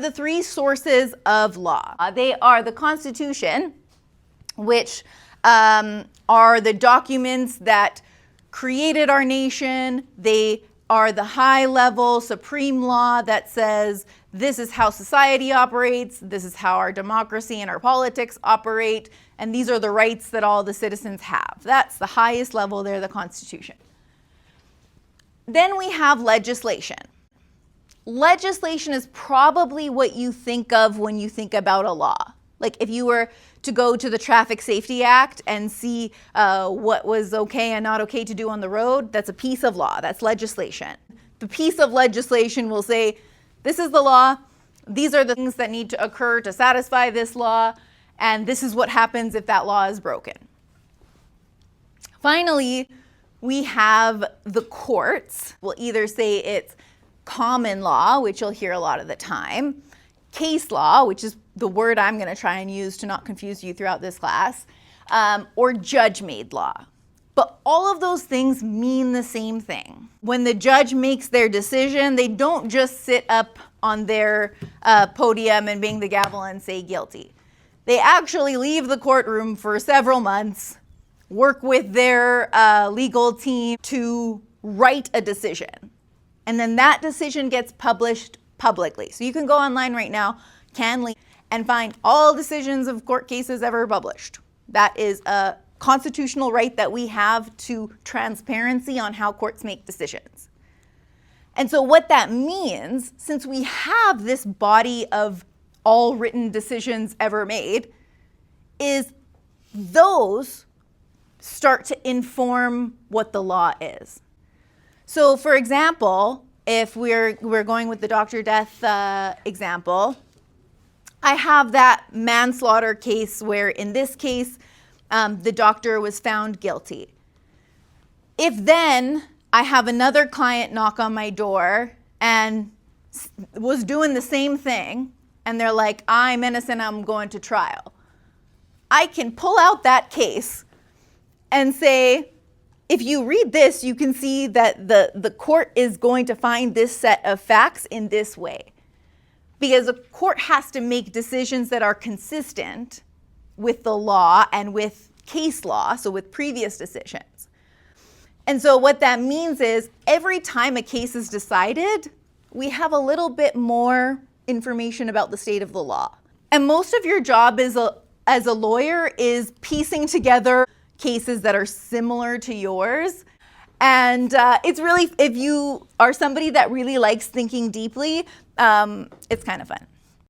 the three sources of law. They are the Constitution, which are the documents that created our nation. They are the high-level supreme law that says this is how society operates, this is how our democracy and our politics operate, and these are the rights that all the citizens have. That's the highest level there, the Constitution. Then we have legislation. Legislation is probably what you think of when you think about a law. Like if you were to go to the Traffic Safety Act and see what was okay and not okay to do on the road, that's a piece of law, that's legislation. The piece of legislation will say, this is the law, these are the things that need to occur to satisfy this law, and this is what happens if that law is broken. Finally, we have the courts. We'll either say it's common law, which you'll hear a lot of the time, case law, which is the word I'm going to try and use to not confuse you throughout this class, or judge-made law. But all of those things mean the same thing. When the judge makes their decision, they don't just sit up on their podium and bang the gavel and say guilty. They actually leave the courtroom for several months, work with their legal team to write a decision. And then that decision gets published publicly. So you can go online right now, and find all decisions of court cases ever published. That is a constitutional right that we have to transparency on how courts make decisions. And so what that means, since we have this body of all written decisions ever made, is those start to inform what the law is. So for example, if we're going with the doctor death example, I have that manslaughter case where in this case, the doctor was found guilty. If then I have another client knock on my door and was doing the same thing, and they're like, I'm innocent, I'm going to trial, I can pull out that case and say, if you read this, you can see that the court is going to find this set of facts in this way. Because a court has to make decisions that are consistent with the law and with case law, so with previous decisions. And so what that means is every time a case is decided, we have a little bit more information about the state of the law. And most of your job as a lawyer is piecing together cases that are similar to yours. And it's really, if you are somebody that really likes thinking deeply, it's kind of fun.